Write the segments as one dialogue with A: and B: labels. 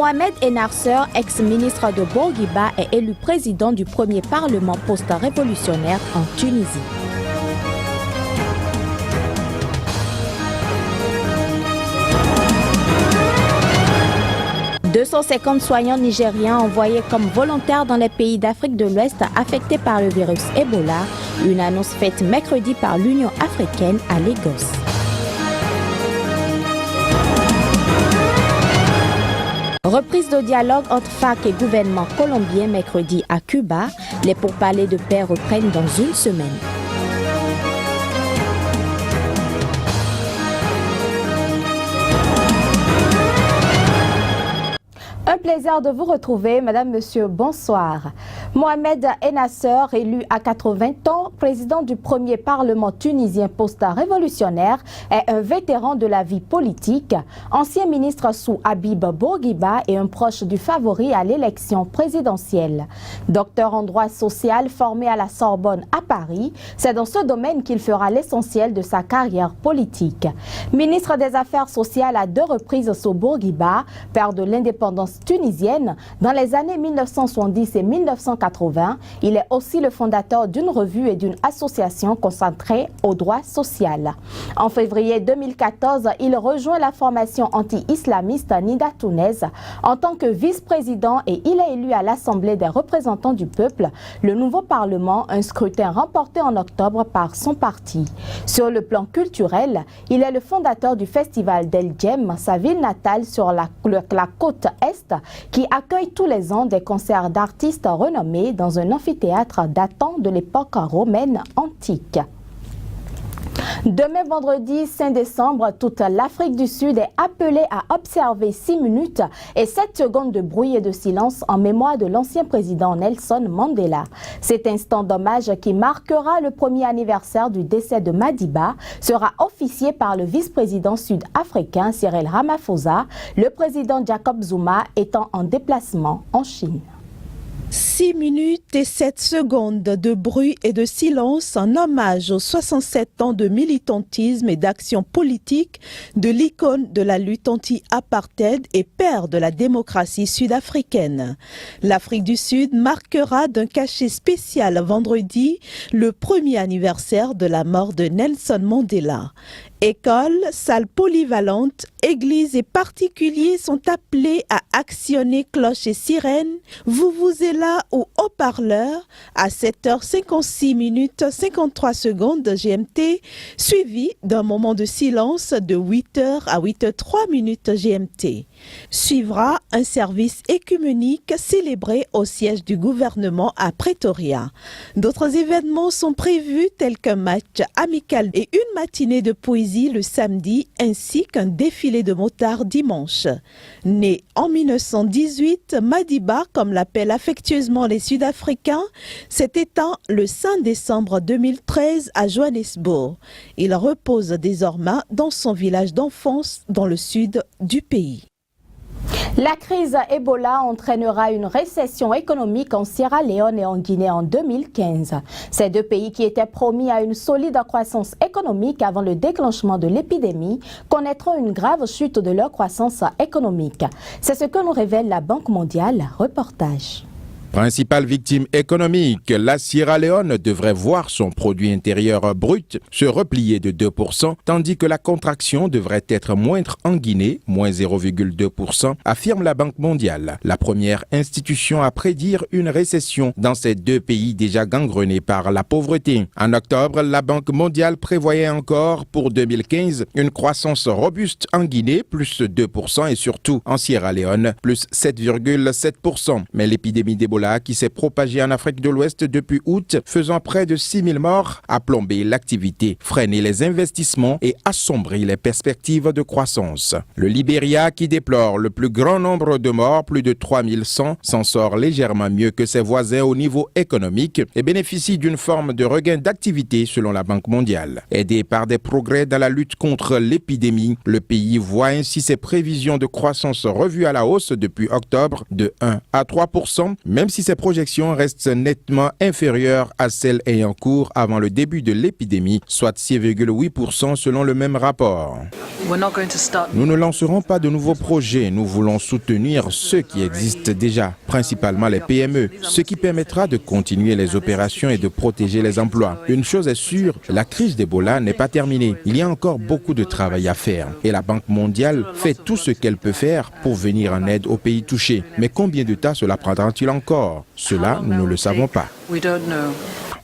A: Mohamed Enarser, ex-ministre de Bourguiba, est élu président du premier parlement post-révolutionnaire en Tunisie. « 250 soignants nigériens envoyés comme volontaires dans les pays d'Afrique de l'Ouest affectés par le virus Ebola », une annonce faite mercredi par l'Union africaine à Lagos. Reprise de dialogue entre FARC et gouvernement colombien mercredi à Cuba. Les pourparlers de paix reprennent dans une semaine. Un plaisir de vous retrouver, Madame, Monsieur, bonsoir. Mohamed Enarser, élu à 80 ans, président du premier parlement tunisien post-révolutionnaire, est un vétéran de la vie politique, ancien ministre sous Habib Bourguiba et un proche du favori à l'élection présidentielle. Docteur en droit social formé à la Sorbonne à Paris, c'est dans ce domaine qu'il fera l'essentiel de sa carrière politique. Ministre des Affaires sociales à 2 reprises sous Bourguiba, père de l'indépendance tunisienne, dans les années 1970 et 1980, il est aussi le fondateur d'une revue et d'une association concentrée au droit social. En février 2014, il rejoint la formation anti-islamiste Nida Tounes en tant que vice-président et il est élu à l'Assemblée des représentants du peuple, le nouveau Parlement, un scrutin remporté en octobre par son parti. Sur le plan culturel, il est le fondateur du festival d'El Djem, sa ville natale sur la côte Est, qui accueille tous les ans des concerts d'artistes renommés dans un amphithéâtre datant de l'époque romaine antique. Demain vendredi 5 décembre, toute l'Afrique du Sud est appelée à observer 6 minutes et 7 secondes de bruit et de silence en mémoire de l'ancien président Nelson Mandela. Cet instant d'hommage qui marquera le premier anniversaire du décès de Madiba sera officié par le vice-président sud-africain Cyril Ramaphosa, le président Jacob Zuma étant en déplacement en Chine.
B: 6 minutes et 7 secondes de bruit et de silence en hommage aux 67 ans de militantisme et d'action politique de l'icône de la lutte anti-apartheid et père de la démocratie sud-africaine. L'Afrique du Sud marquera d'un cachet spécial vendredi le premier anniversaire de la mort de Nelson Mandela. Écoles, salles polyvalentes, églises et particuliers sont appelés à actionner cloches et sirènes, vuvuzelas ou haut-parleurs à 7h56 minutes 53 secondes GMT, suivi d'un moment de silence de 8h à 8h03 minutes GMT. Suivra un service écuménique célébré au siège du gouvernement à Pretoria. D'autres événements sont prévus tels qu'un match amical et une matinée de poésie le samedi ainsi qu'un défilé de motards dimanche. Né en 1918, Madiba, comme l'appellent affectueusement les Sud-Africains, s'est éteint le 5 décembre 2013 à Johannesburg. Il repose désormais dans son village d'enfance dans le sud du pays.
A: La crise Ebola entraînera une récession économique en Sierra Leone et en Guinée en 2015. Ces 2 pays qui étaient promis à une solide croissance économique avant le déclenchement de l'épidémie connaîtront une grave chute de leur croissance économique. C'est ce que nous révèle la Banque mondiale. Reportage.
C: Principale victime économique, la Sierra Leone devrait voir son produit intérieur brut se replier de 2%, tandis que la contraction devrait être moindre en Guinée, moins 0,2%, affirme la Banque mondiale, la première institution à prédire une récession dans ces 2 pays déjà gangrenés par la pauvreté. En octobre, la Banque mondiale prévoyait encore pour 2015 une croissance robuste en Guinée, plus 2%, et surtout en Sierra Leone, plus 7,7%. Mais l'épidémie d'Ebola qui s'est propagée en Afrique de l'Ouest depuis août, faisant près de 6 000 morts, a plombé l'activité, freiné les investissements et assombri les perspectives de croissance. Le Libéria, qui déplore le plus grand nombre de morts, plus de 3100, s'en sort légèrement mieux que ses voisins au niveau économique et bénéficie d'une forme de regain d'activité selon la Banque mondiale. Aidé par des progrès dans la lutte contre l'épidémie, le pays voit ainsi ses prévisions de croissance revues à la hausse depuis octobre de 1 à 3%, même si ces projections restent nettement inférieures à celles ayant cours avant le début de l'épidémie, soit 6,8% selon le même rapport. Nous ne lancerons pas de nouveaux projets, nous voulons soutenir ceux qui existent déjà, principalement les PME, ce qui permettra de continuer les opérations et de protéger les emplois. Une chose est sûre, la crise d'Ebola n'est pas terminée. Il y a encore beaucoup de travail à faire et la Banque mondiale fait tout ce qu'elle peut faire pour venir en aide aux pays touchés. Mais combien de temps cela prendra-t-il encore? Cela, nous ne le savons pas.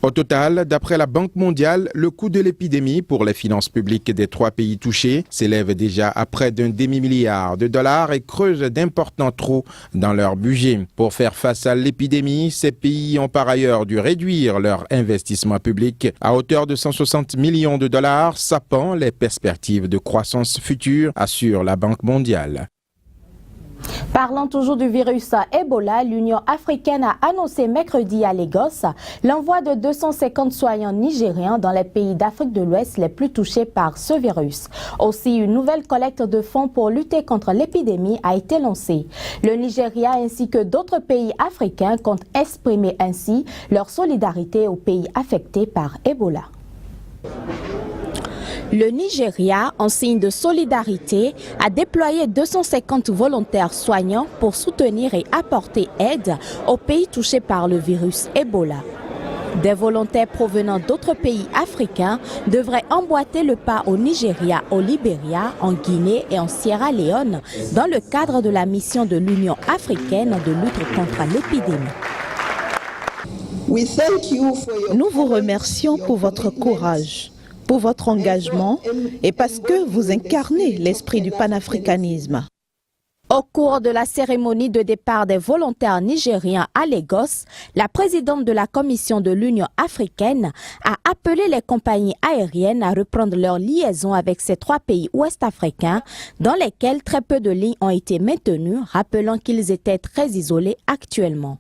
C: Au total, d'après la Banque mondiale, le coût de l'épidémie pour les finances publiques des 3 pays touchés s'élève déjà à près d'un demi-milliard de dollars et creuse d'importants trous dans leur budget. Pour faire face à l'épidémie, ces pays ont par ailleurs dû réduire leur investissement public à hauteur de 160 millions de dollars, sapant les perspectives de croissance future, assure la Banque mondiale.
A: Parlant toujours du virus Ebola, l'Union africaine a annoncé mercredi à Lagos l'envoi de 250 soignants nigériens dans les pays d'Afrique de l'Ouest les plus touchés par ce virus. Aussi, une nouvelle collecte de fonds pour lutter contre l'épidémie a été lancée. Le Nigeria ainsi que d'autres pays africains comptent exprimer ainsi leur solidarité aux pays affectés par Ebola. Le Nigeria, en signe de solidarité, a déployé 250 volontaires soignants pour soutenir et apporter aide aux pays touchés par le virus Ebola. Des volontaires provenant d'autres pays africains devraient emboîter le pas au Nigeria, au Libéria, en Guinée et en Sierra Leone dans le cadre de la mission de l'Union africaine de lutte contre l'épidémie.
B: Nous vous remercions pour votre courage, pour votre engagement et parce que vous incarnez l'esprit du panafricanisme.
A: Au cours de la cérémonie de départ des volontaires nigériens à Lagos, la présidente de la Commission de l'Union africaine a appelé les compagnies aériennes à reprendre leur liaison avec ces 3 pays ouest-africains dans lesquels très peu de lignes ont été maintenues, rappelant qu'ils étaient très isolés actuellement.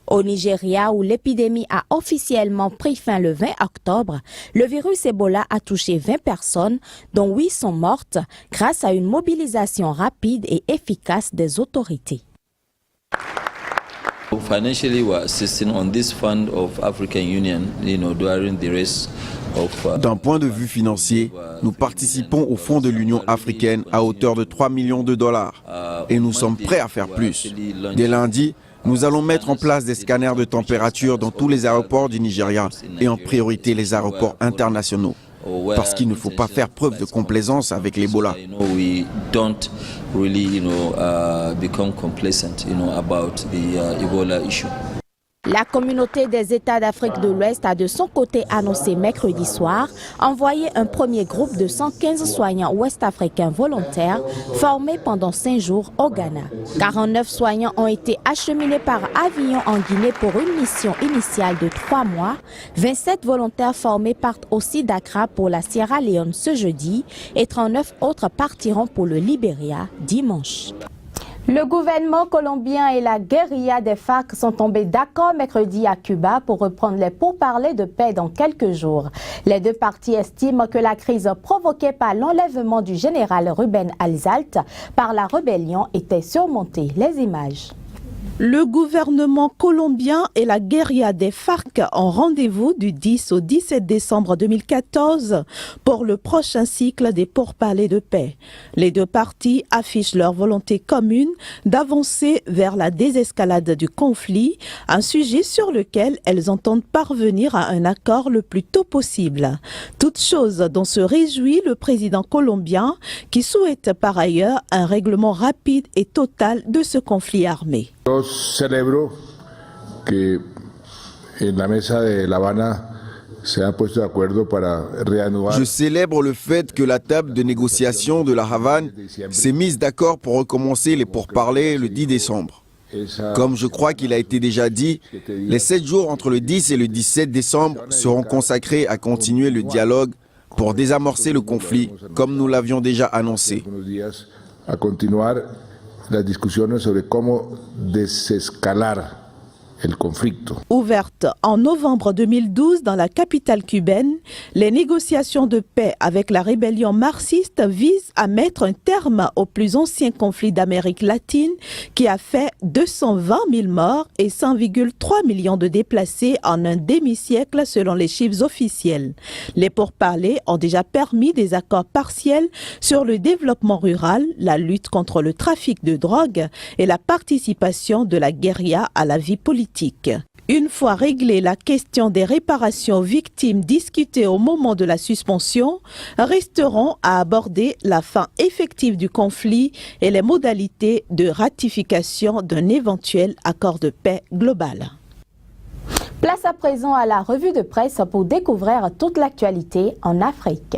A: Au Nigeria, où l'épidémie a officiellement pris fin le 20 octobre, le virus Ebola a touché 20 personnes, dont 8 sont mortes, grâce à une mobilisation rapide et efficace des autorités.
D: Financially, we are assisting on this fund of African Union, during the rest of.
E: D'un point de vue financier, nous participons au fonds de l'Union africaine à hauteur de 3 millions de dollars et nous sommes prêts à faire plus. Dès lundi, nous allons mettre en place des scanners de température dans tous les aéroports du Nigeria et en priorité les aéroports internationaux. Parce qu'il ne faut pas faire preuve de complaisance avec l'Ebola.
A: La communauté des États d'Afrique de l'Ouest a de son côté annoncé mercredi soir envoyer un premier groupe de 115 soignants ouest-africains volontaires formés pendant 5 jours au Ghana. 49 soignants ont été acheminés par avion en Guinée pour une mission initiale de 3 mois. 27 volontaires formés partent aussi d'Accra pour la Sierra Leone ce jeudi et 39 autres partiront pour le Libéria dimanche. Le gouvernement colombien et la guérilla des FARC sont tombés d'accord mercredi à Cuba pour reprendre les pourparlers de paix dans quelques jours. Les 2 parties estiment que la crise provoquée par l'enlèvement du général Ruben Alzate par la rébellion était surmontée. Les images.
B: Le gouvernement colombien et la guérilla des FARC ont rendez-vous du 10 au 17 décembre 2014 pour le prochain cycle des pourparlers de paix. Les 2 parties affichent leur volonté commune d'avancer vers la désescalade du conflit, un sujet sur lequel elles entendent parvenir à un accord le plus tôt possible. Toute chose dont se réjouit le président colombien qui souhaite par ailleurs un règlement rapide et total de ce conflit armé.
F: Yo celebro que en la mesa de La Habana se han puesto de acuerdo para reanudar.
E: Je célèbre le fait que la table de négociation de La Havane s'est mise d'accord pour recommencer les pourparlers le 10 décembre. Comme je crois qu'il a été déjà dit, les 7 jours entre le 10 et le 17 décembre seront consacrés à continuer le dialogue pour désamorcer le conflit, comme nous l'avions déjà annoncé.
F: A continuar las discusiones sobre cómo desescalar el conflicto.
B: Ouverte en novembre 2012 dans la capitale cubaine, les négociations de paix avec la rébellion marxiste visent à mettre un terme au plus ancien conflit d'Amérique latine qui a fait 220 000 morts et 100,3 millions de déplacés en un demi-siècle selon les chiffres officiels. Les pourparlers ont déjà permis des accords partiels sur le développement rural, la lutte contre le trafic de drogue et la participation de la guérilla à la vie politique. Une fois réglée la question des réparations aux victimes discutées au moment de la suspension, resteront à aborder la fin effective du conflit et les modalités de ratification d'un éventuel accord de paix global.
A: Place à présent à la revue de presse pour découvrir toute l'actualité en Afrique.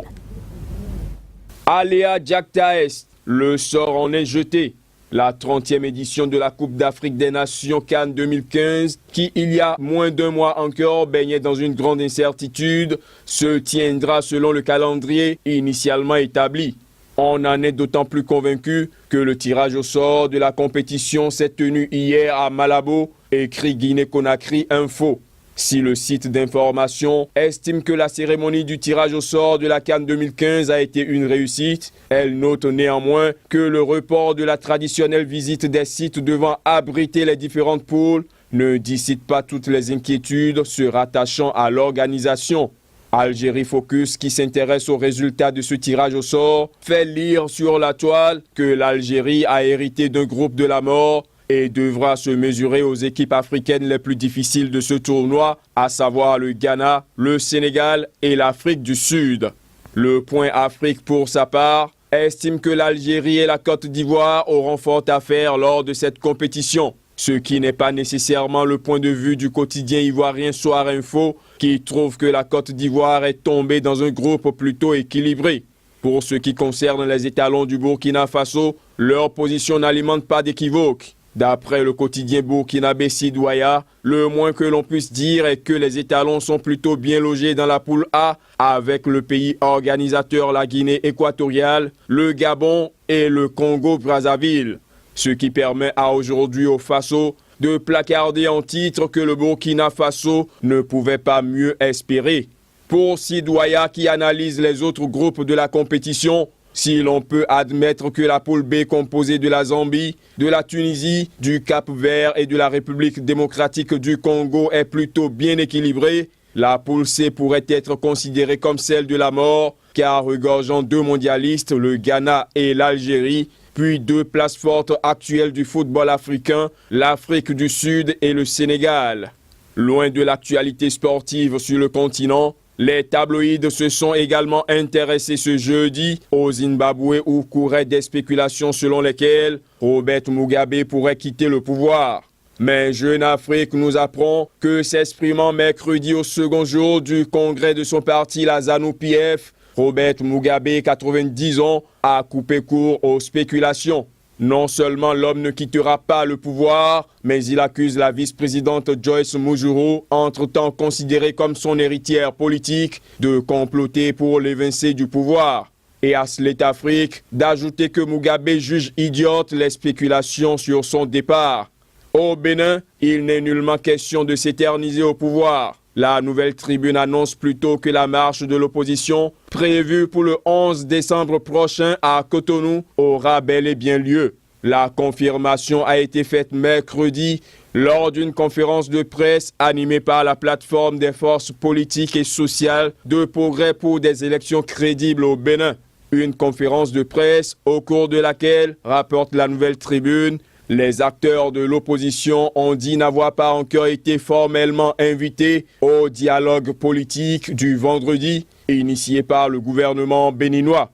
G: Aléa Djakta Est, le sort en est jeté. La 30e édition de la Coupe d'Afrique des Nations CAN 2015, qui il y a moins d'un mois encore baignait dans une grande incertitude, se tiendra selon le calendrier initialement établi. On en est d'autant plus convaincu que le tirage au sort de la compétition s'est tenu hier à Malabo, écrit Guinée-Conakry Info. Si le site d'information estime que la cérémonie du tirage au sort de la CAN 2015 a été une réussite, elle note néanmoins que le report de la traditionnelle visite des sites devant abriter les différentes poules ne dissipe pas toutes les inquiétudes se rattachant à l'organisation. Algérie Focus, qui s'intéresse aux résultats de ce tirage au sort, fait lire sur la toile que l'Algérie a hérité d'un groupe de la mort et devra se mesurer aux équipes africaines les plus difficiles de ce tournoi, à savoir le Ghana, le Sénégal et l'Afrique du Sud. Le Point Afrique, pour sa part, estime que l'Algérie et la Côte d'Ivoire auront fort à faire lors de cette compétition, ce qui n'est pas nécessairement le point de vue du quotidien ivoirien Soir Info, qui trouve que la Côte d'Ivoire est tombée dans un groupe plutôt équilibré. Pour ce qui concerne les étalons du Burkina Faso, leur position n'alimente pas d'équivoque. D'après le quotidien burkinabé Sidouaya, le moins que l'on puisse dire est que les étalons sont plutôt bien logés dans la poule A avec le pays organisateur la Guinée équatoriale, le Gabon et le Congo-Brazzaville. Ce qui permet à aujourd'hui au Faso de placarder en titre que le Burkina Faso ne pouvait pas mieux espérer. Pour Sidouaya qui analyse les autres groupes de la compétition, si l'on peut admettre que la poule B composée de la Zambie, de la Tunisie, du Cap-Vert et de la République démocratique du Congo est plutôt bien équilibrée, la poule C pourrait être considérée comme celle de la mort, car regorgeant deux mondialistes, le Ghana et l'Algérie, puis deux places fortes actuelles du football africain, l'Afrique du Sud et le Sénégal. Loin de l'actualité sportive sur le continent, les tabloïds se sont également intéressés ce jeudi au Zimbabwe où couraient des spéculations selon lesquelles Robert Mugabe pourrait quitter le pouvoir. Mais Jeune Afrique nous apprend que s'exprimant mercredi au second jour du congrès de son parti, la ZANU-PF, Robert Mugabe, 90 ans, a coupé court aux spéculations. Non seulement l'homme ne quittera pas le pouvoir, mais il accuse la vice-présidente Joyce Mujuru, entre-temps considérée comme son héritière politique, de comploter pour l'évincer du pouvoir. Et à Slate Afrique, d'ajouter que Mugabe juge idiote les spéculations sur son départ. Au Bénin, il n'est nullement question de s'éterniser au pouvoir. La Nouvelle Tribune annonce plutôt que la marche de l'opposition, prévue pour le 11 décembre prochain à Cotonou, aura bel et bien lieu. La confirmation a été faite mercredi lors d'une conférence de presse animée par la plateforme des forces politiques et sociales de progrès pour des élections crédibles au Bénin. Une conférence de presse au cours de laquelle, rapporte la Nouvelle Tribune, les acteurs de l'opposition ont dit n'avoir pas encore été formellement invités au dialogue politique du vendredi, initié par le gouvernement béninois.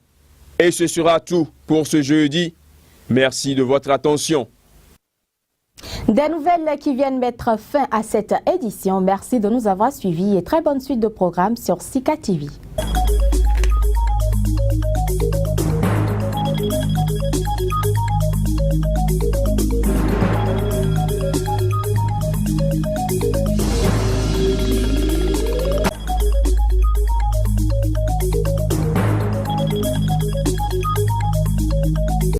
G: Et ce sera tout pour ce jeudi. Merci de votre attention.
A: Des nouvelles qui viennent mettre fin à cette édition. Merci de nous avoir suivis et très bonne suite de programme sur Sika TV.